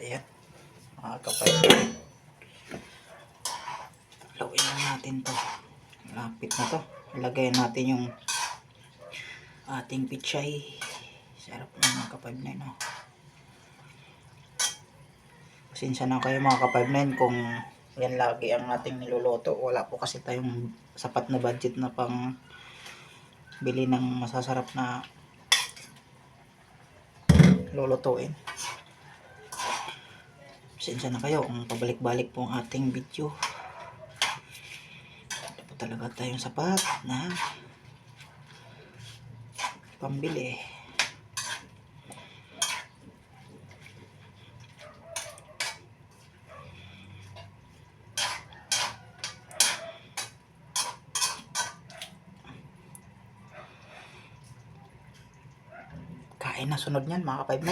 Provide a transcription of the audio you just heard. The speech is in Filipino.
Ayan, mga kapay. Lawin lang natin to. Lapit na to. Ilagay natin yung ating pichay. Sarap na mga ka-5-9, oh. Pasensya na kayo mga ka-5-9 kung yan lagi ang ating niluluto. Wala po kasi tayong sapat na budget na pang bili ng masasarap na lulutuin. Pasensya na kayo kung pabalik-balik po ang ating video. Hindi po talaga tayong sapat na pambili. Kain na sunod niyan mga ka-5-9.